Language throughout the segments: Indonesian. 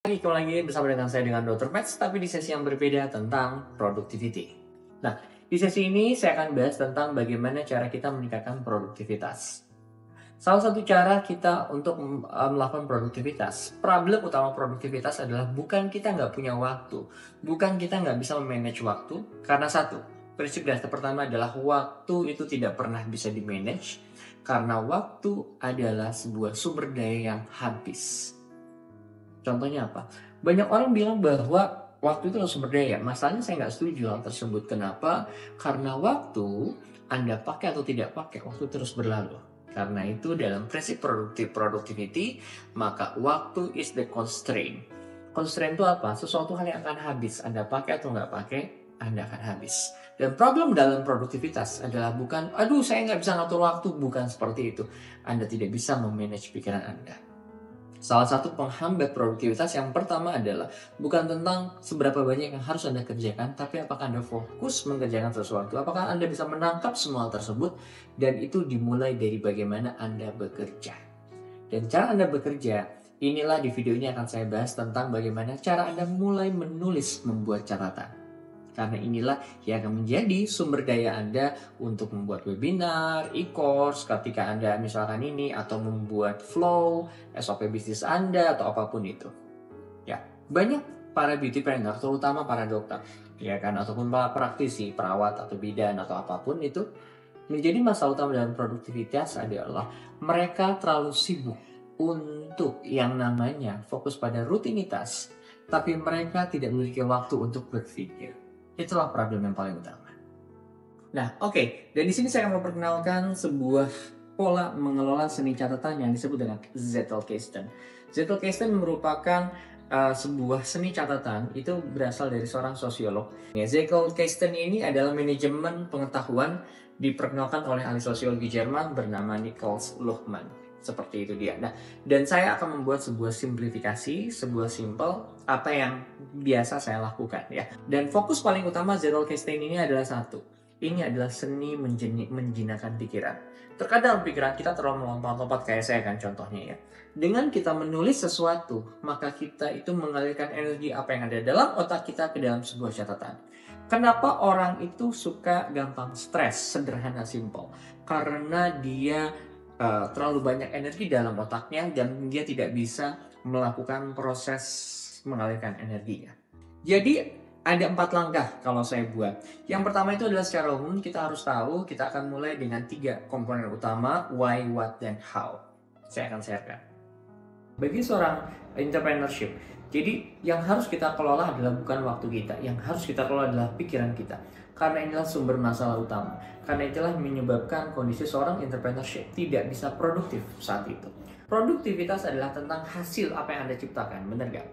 Kembali lagi bersama dengan saya dengan Dr. Pets, tapi di sesi yang berbeda tentang productivity. Nah, di sesi ini saya akan bahas tentang bagaimana cara kita meningkatkan produktivitas. Salah satu cara kita untuk melakukan produktivitas, problem utama produktivitas adalah bukan kita nggak punya waktu, bukan kita nggak bisa memanage waktu, karena satu, prinsip dasar pertama adalah waktu itu tidak pernah bisa dimanage, karena waktu adalah sebuah sumber daya yang habis. Contohnya apa? Banyak orang bilang bahwa waktu itu adalah sumber daya. Masalahnya saya nggak setuju hal tersebut. Kenapa? Karena waktu Anda pakai atau tidak pakai, waktu terus berlalu. Karena itu dalam prinsip productivity, maka waktu is the constraint. Constraint itu apa? Sesuatu hal yang akan habis. Anda pakai atau nggak pakai, Anda akan habis. Dan problem dalam produktivitas adalah bukan, aduh saya nggak bisa ngatur waktu. Bukan seperti itu. Anda tidak bisa memanage pikiran Anda. Salah satu penghambat produktivitas yang pertama adalah bukan tentang seberapa banyak yang harus Anda kerjakan, tapi apakah Anda fokus mengerjakan sesuatu, apakah Anda bisa menangkap semua hal tersebut, dan itu dimulai dari bagaimana Anda bekerja. Dan cara Anda bekerja, inilah di video ini akan saya bahas tentang bagaimana cara Anda mulai menulis, membuat catatan. Karena inilah yang akan menjadi sumber daya Anda untuk membuat webinar, e-course ketika Anda misalkan ini, atau membuat flow, SOP bisnis Anda, atau apapun itu. Ya, banyak para beautypreneur, terutama para dokter, ya kan, ataupun para praktisi, perawat atau bidan atau apapun itu, menjadi masalah utama dalam produktivitas adalah mereka terlalu sibuk untuk yang namanya fokus pada rutinitas, tapi mereka tidak memiliki waktu untuk berpikir. Itulah problem yang paling utama. Nah, oke. Dan di sini saya akan memperkenalkan sebuah pola mengelola seni catatan yang disebut dengan Zettelkasten. Zettelkasten merupakan sebuah seni catatan, itu berasal dari seorang sosiolog. Zettelkasten ini adalah manajemen pengetahuan diperkenalkan oleh ahli sosiologi Jerman bernama Nikolaus Luhmann. Seperti itu dia. Nah, dan saya akan membuat sebuah simplifikasi, sebuah simple apa yang biasa saya lakukan ya. Dan fokus paling utama Zettelkasten ini adalah satu. Ini adalah seni menjinakkan pikiran. Terkadang pikiran kita terlalu melompat-lompat kayak saya kan contohnya ya. Dengan kita menulis sesuatu, maka kita itu mengalirkan energi apa yang ada dalam otak kita ke dalam sebuah catatan. Kenapa orang itu suka gampang stres? Sederhana, simple. Karena dia terlalu banyak energi dalam otaknya dan dia tidak bisa melakukan proses mengalirkan energinya. Jadi ada 4 langkah kalau saya buat. Yang pertama itu adalah secara umum kita harus tahu, kita akan mulai dengan 3 komponen utama, why, what, dan how. Saya akan sharekan. Bagi seorang entrepreneurship, jadi yang harus kita kelola adalah bukan waktu kita, yang harus kita kelola adalah pikiran kita. Karena inilah sumber masalah utama. Karena itulah menyebabkan kondisi seorang entrepreneurship tidak bisa produktif saat itu. Produktivitas adalah tentang hasil apa yang Anda ciptakan, benar gak?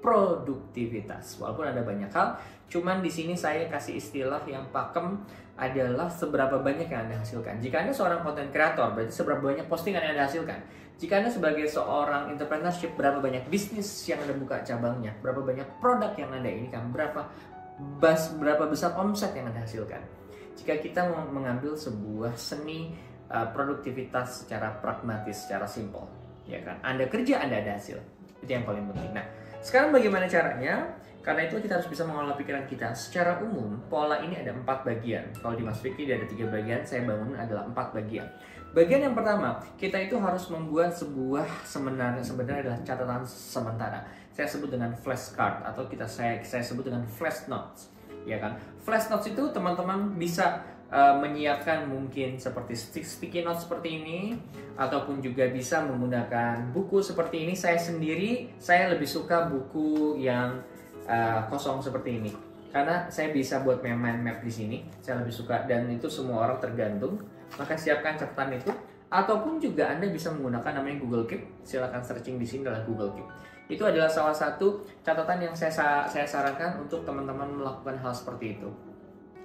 Produktivitas, walaupun ada banyak hal, cuman di sini saya kasih istilah yang pakem adalah seberapa banyak yang Anda hasilkan. Jika Anda seorang content creator, berarti seberapa banyak postingan yang Anda hasilkan. Jika Anda sebagai seorang entrepreneurship, berapa banyak bisnis yang Anda buka cabangnya, berapa banyak produk yang Anda inikan, berapa besar omset yang Anda hasilkan. Jika kita mengambil sebuah seni produktivitas secara pragmatis, secara simple, ya kan, Anda kerja, Anda ada hasil. Itu yang paling penting. Nah, sekarang bagaimana caranya? Karena itu kita harus bisa mengolah pikiran kita. Secara umum, pola ini ada 4 bagian. Kalau di Mas Fikri ada 3 bagian, saya bangun adalah 4 bagian. Bagian yang pertama, kita itu harus membuat sebuah sebenarnya adalah catatan sementara. Saya sebut dengan flashcard atau saya sebut dengan flash notes, ya kan? Flash notes itu teman-teman bisa menyiapkan mungkin seperti sticky notes seperti ini, ataupun juga bisa menggunakan buku seperti ini. Saya lebih suka buku yang kosong seperti ini karena saya bisa buat mind map di sini. Saya lebih suka, dan itu semua orang tergantung. Maka siapkan catatan itu, ataupun juga Anda bisa menggunakan namanya Google Keep. Silakan searching di sini adalah Google Keep. Itu adalah salah satu catatan yang saya sarankan untuk teman-teman melakukan hal seperti itu.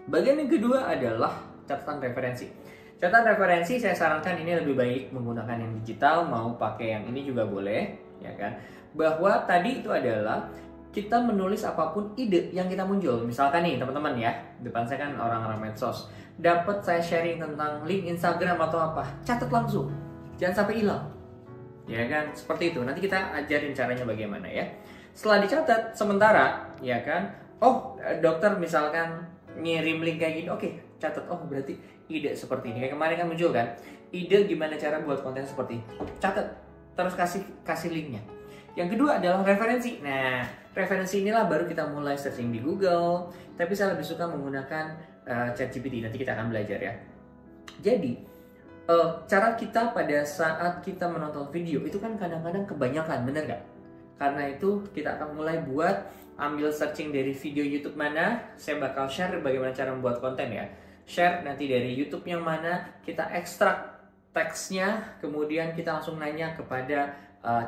Bagian yang kedua adalah catatan referensi. Catatan referensi saya sarankan ini lebih baik menggunakan yang digital, mau pakai yang ini juga boleh, ya kan? Bahwa tadi itu adalah kita menulis apapun ide yang kita muncul. Misalkan nih teman-teman ya, depan saya kan orang-orang medsos, dapat saya sharing tentang link Instagram atau apa, catat langsung, jangan sampai hilang, ya kan? Seperti itu. Nanti kita ajarin caranya bagaimana ya. Setelah dicatat sementara, ya kan, oh dokter misalkan ngirim link kayak gini, oke, catat, oh berarti ide seperti ini. Kayak kemarin kan muncul kan, ide gimana cara buat konten seperti ini, catat, terus kasih linknya. Yang kedua adalah referensi. Nah, referensi inilah baru kita mulai searching di Google, tapi saya lebih suka menggunakan ChatGPT, nanti kita akan belajar ya. Jadi, cara kita pada saat kita menonton video itu kan kadang-kadang kebanyakan, bener nggak? Karena itu kita akan mulai buat ambil searching dari video YouTube mana, saya bakal share bagaimana cara membuat konten ya. Share nanti dari YouTube yang mana, kita ekstrak teksnya, kemudian kita langsung nanya kepada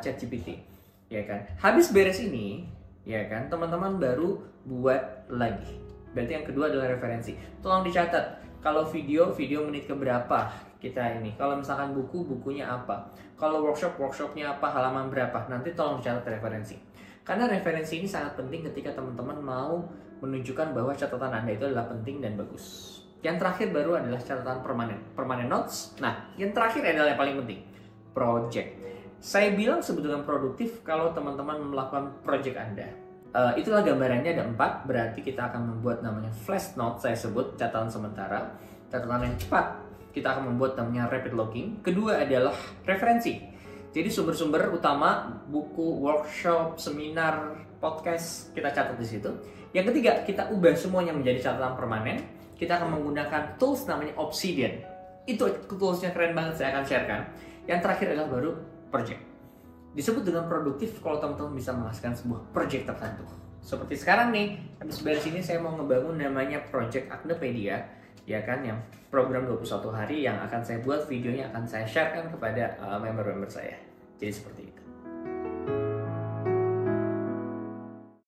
ChatGPT, ya kan. Habis beres ini, ya kan, teman-teman baru buat lagi. Berarti yang kedua adalah referensi. Tolong dicatat. Kalau video menit keberapa kita ini. Kalau misalkan bukunya apa. Kalau workshopnya apa, halaman berapa. Nanti tolong dicatat referensi. Karena referensi ini sangat penting ketika teman-teman mau menunjukkan bahwa catatan Anda itu adalah penting dan bagus. Yang terakhir baru adalah catatan permanen notes. Nah, yang terakhir adalah yang paling penting, project. Saya bilang sebetulnya produktif kalau teman-teman melakukan project Anda. Itulah gambarannya ada 4, berarti kita akan membuat namanya flash note, saya sebut catatan sementara. Catatan yang cepat, kita akan membuat namanya rapid logging. Kedua adalah referensi. Jadi sumber-sumber utama, buku, workshop, seminar, podcast, kita catat di situ. Yang ketiga, kita ubah semuanya menjadi catatan permanen. Kita akan menggunakan tools namanya Obsidian. Itu toolsnya keren banget, saya akan sharekan. Yang terakhir adalah baru project. Disebut dengan produktif kalau teman-teman bisa menghasilkan sebuah project tertentu. Seperti sekarang nih, habis beres ini saya mau ngebangun namanya Project Agnepedia, ya kan, yang program 21 hari yang akan saya buat, videonya akan saya sharekan kepada member-member saya. Jadi seperti itu.